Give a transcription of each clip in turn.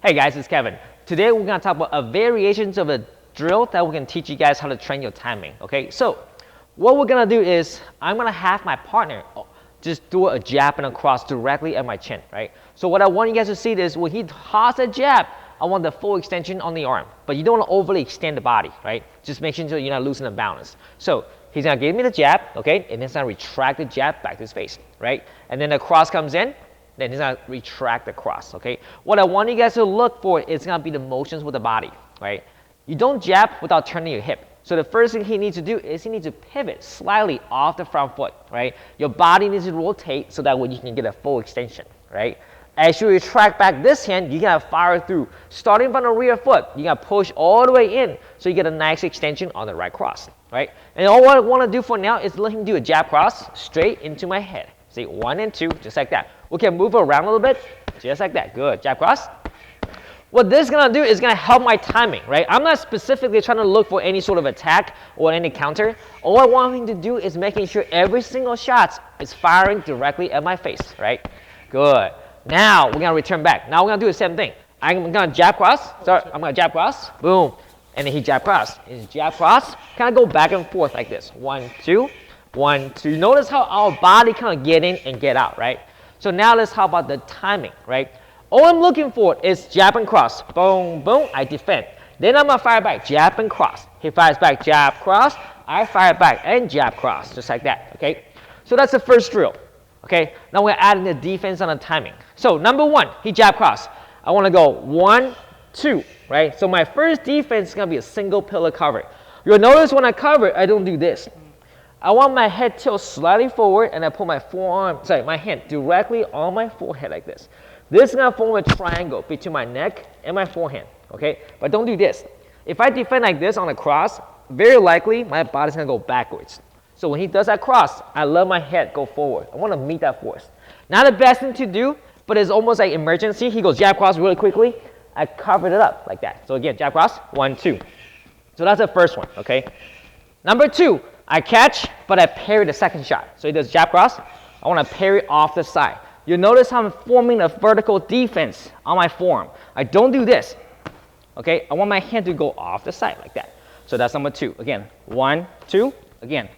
Hey guys, it's Kevin. Today we're going to talk about a variations of a drill that we can teach you guys how to train your timing. Okay, so what we're going to do is I'm going to have my partner just do a jab and a cross directly at my chin, right? So what I want you guys to see is when he tosses a jab, I want the full extension on the arm, but you don't want to overly extend the body, right? Just make sure you're not losing the balance. So he's going to give me the jab, okay, and then he's going to retract the jab back to his face, right? And then the cross comes in. Then he's going to retract the cross, okay? What I want you guys to look for is going to be the motions with the body, right? You don't jab without turning your hip. So the first thing he needs to do is he needs to pivot slightly off the front foot, right? Your body needs to rotate so that way you can get a full extension, right? As you retract back this hand, you got to fire through. Starting from the rear foot, you got to push all the way in so you get a nice extension on the right cross, right? And all I want to do for now is let him do a jab cross straight into my head. See, 1 and 2, just like that. We can move around a little bit, just like that. Good, jab cross. What this is going to do is going to help my timing, right? I'm not specifically trying to look for any sort of attack or any counter. All I want him to do is making sure every single shot is firing directly at my face, right? Good. Now, we're going to return back. Now, we're going to do the same thing. I'm going to jab cross. Sorry, I'm going to jab cross. Boom. And then he jab cross. His jab cross. Kind of go back and forth like this. 1, 2. 1, 2. Notice how our body kind of get in and get out, right? So now let's talk about the timing, right? All I'm looking for is jab and cross. Boom, boom, I defend. Then I'm going to fire back, jab and cross. He fires back, jab, cross. I fire back and jab, cross, just like that, okay? So that's the first drill, okay? Now we're adding the defense on the timing. So number 1, he jab, cross. I want to go 1, 2, right? So my first defense is going to be a single pillar cover. You'll notice when I cover, I don't do this. I want my head tilt slightly forward and I put my my hand directly on my forehead like this. This is going to form a triangle between my neck and my forehand, okay? But don't do this. If I defend like this on a cross, very likely my body's going to go backwards. So when he does that cross, I let my head go forward. I want to meet that force. Not the best thing to do, but it's almost like emergency. He goes jab cross really quickly. I covered it up like that. So again, jab cross, 1, 2. So that's the first one, okay? Number 2. I catch, but I parry the second shot. So he does jab cross. I want to parry off the side. You'll notice how I'm forming a vertical defense on my forearm. I don't do this. Okay, I want my hand to go off the side like that. So that's number 2. Again, 1, 2. Again,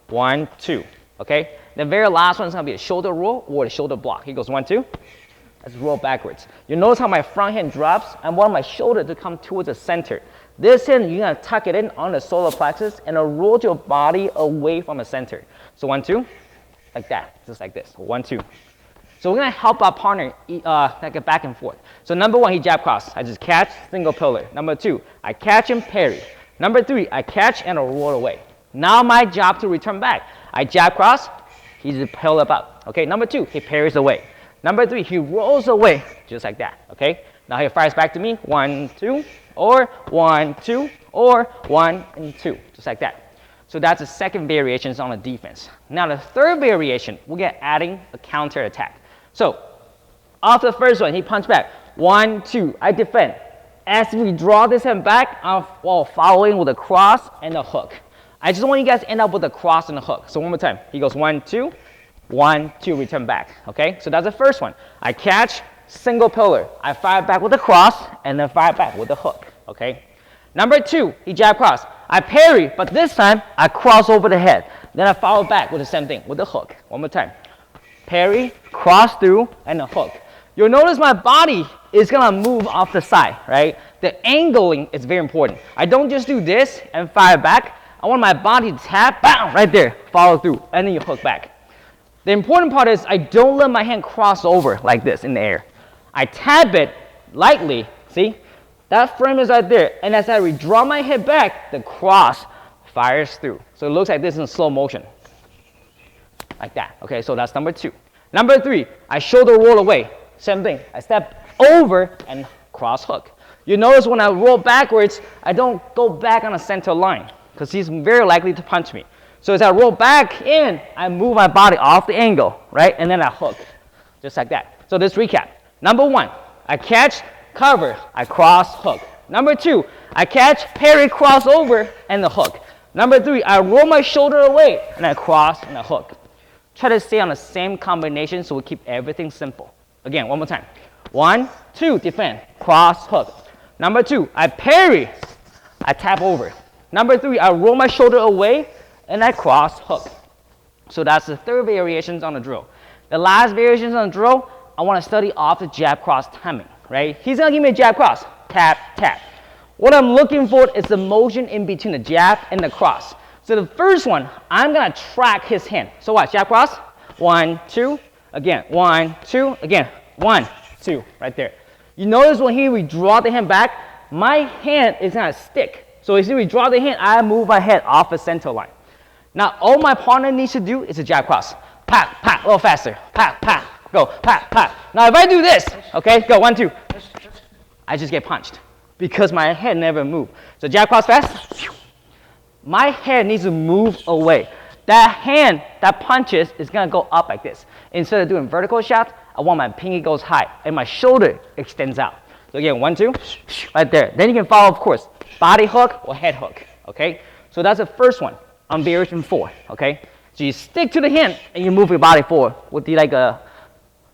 1, 2. Okay, the very last one is going to be a shoulder roll or a shoulder block. He goes 1, 2. Let's roll backwards. You notice how my front hand drops. I want my shoulder to come towards the center. This hand, you're going to tuck it in on the solar plexus and roll your body away from the center. So 1, 2, like that, just like this. 1, 2. So we're going to help our partner like a back and forth. So number 1, he jab cross. I just catch, single pillar. Number 2, I catch and parry. Number 3, I catch and roll away. Now my job to return back. I jab cross, he just pillar up. Okay, number 2, he parries away. Number 3, he rolls away, just like that. Okay, now he fires back to me. 1, 2. Or 1, 2, or 1 and 2, just like that. So that's the second variation on the defense. Now the third variation, we'll get adding a counter attack. So after the first one, he punch back. 1, 2, I defend. As we draw this hand back, I'm following with a cross and a hook. I just want you guys to end up with a cross and a hook. So one more time. He goes 1, 2, 1, 2, return back. Okay, so that's the first one. I catch, single pillar. I fire back with a cross and then fire back with a hook. Okay. Number 2, he jab cross. I parry, but this time I cross over the head. Then I follow back with the same thing with the hook. One more time. Parry, cross through, and a hook. You'll notice my body is gonna move off the side, right? The angling is very important. I don't just do this and fire back. I want my body to tap, bam, right there, follow through, and then you hook back. The important part is I don't let my hand cross over like this in the air. I tap it lightly, see? That frame is right there, and as I redraw my head back, the cross fires through. So it looks like this in slow motion, like that. Okay, so that's number 2. Number 3, I shoulder roll away. Same thing, I step over and cross hook. You notice when I roll backwards, I don't go back on a center line, because he's very likely to punch me. So as I roll back in, I move my body off the angle, right? And then I hook, just like that. So let's recap. Number 1, I catch, cover, I cross, hook. Number 2, I catch, parry, cross over, and the hook. Number 3, I roll my shoulder away, and I cross and I hook. Try to stay on the same combination so we keep everything simple. Again, one more time. 1, 2, defend, cross, hook. Number 2, I parry, I tap over. Number 3, I roll my shoulder away, and I cross, hook. So that's the third variations on the drill. The last variations on the drill, I want to study off the jab cross timing, right? He's going to give me a jab cross, tap, tap. What I'm looking for is the motion in between the jab and the cross. So the first one, I'm going to track his hand. So watch, jab cross, 1, 2, again, 1, 2, again, 1, 2, right there. You notice when he withdraw the hand back, my hand is going to stick. So as he withdraw the hand, I move my head off the center line. Now, all my partner needs to do is a jab cross. Pat, pat, a little faster. Pat, pat, go, pat, pat. Now, if I do this, okay, go, 1, 2. I just get punched because my head never moved. So jab cross fast. My head needs to move away. That hand that punches is going to go up like this. Instead of doing vertical shots, I want my pinky goes high and my shoulder extends out. So again, 1, 2, right there. Then you can follow, of course, body hook or head hook, okay? So that's the first one on variation 4, okay? So you stick to the hand and you move your body forward with the like a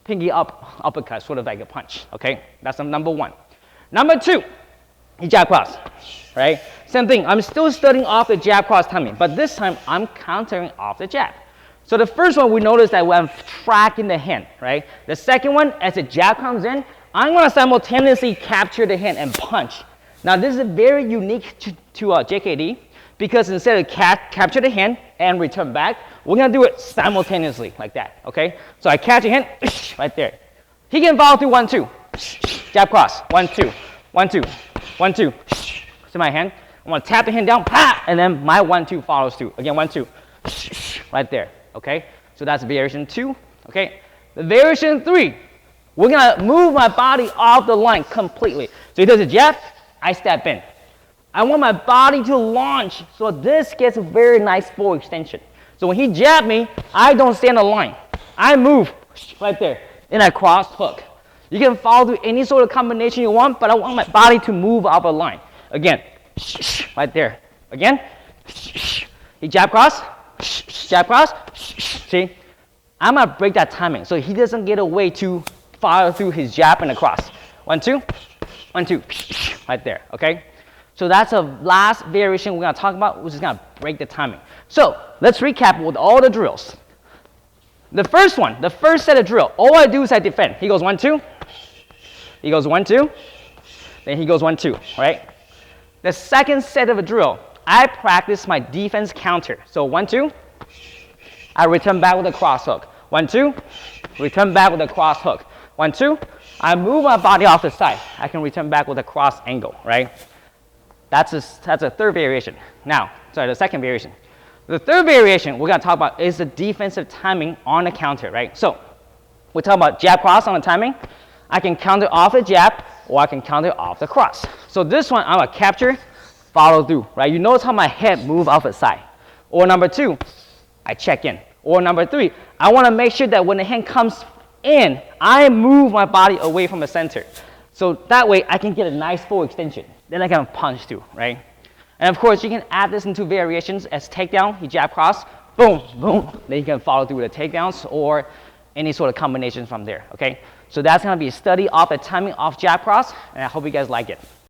pinky uppercut, sort of like a punch, okay? That's number 1. Number 2, you jab cross, right? Same thing, I'm still studying off the jab cross timing, but this time I'm countering off the jab. So the first one, we notice that I'm tracking the hand, right? The second one, as the jab comes in, I'm gonna simultaneously capture the hand and punch. Now this is very unique to JKD, because instead of capture the hand and return back, we're gonna do it simultaneously like that, okay? So I catch a hand, right there. He can follow through 1, 2, jab cross, 1, 2, 1, 2, 1, 2. See my hand? I'm gonna tap the hand down, pa, and then my 1, 2 follows through. Again, 1, 2, right there, okay? So that's variation 2, okay? The variation 3, we're gonna move my body off the line completely. So he does a jab, I step in. I want my body to launch, so this gets a very nice full extension. So when he jab me, I don't stay in the line. I move right there, and I cross hook. You can follow through any sort of combination you want, but I want my body to move off the line. Again, right there. Again, he jab cross, see? I'm gonna break that timing so he doesn't get away to follow through his jab and the cross. 1, 2, 1, 2, right there, okay? So that's the last variation we're gonna talk about, which is gonna break the timing. So let's recap with all the drills. The first one, the first set of drill, all I do is I defend. He goes 1, 2, he goes 1, 2, then he goes 1, 2, right? The second set of a drill, I practice my defense counter. So 1, 2, I return back with a cross hook. 1, 2, return back with a cross hook. 1, 2, I move my body off the side. I can return back with a cross angle, right? That's a third variation. Now, sorry, the second variation. The third variation we're gonna talk about is the defensive timing on the counter, right? So, we're talking about jab cross on the timing. I can counter off the jab, or I can counter off the cross. So this one, I'm gonna capture, follow through, right? You notice how my head move off the side. Or number 2, I check in. Or number 3, I wanna make sure that when the hand comes in, I move my body away from the center. So that way, I can get a nice full extension. Then I can punch too, right? And of course, you can add this into variations as takedown, you jab cross, boom, boom. Then you can follow through with the takedowns or any sort of combinations from there, okay? So that's gonna be a study of the timing of jab cross, and I hope you guys like it.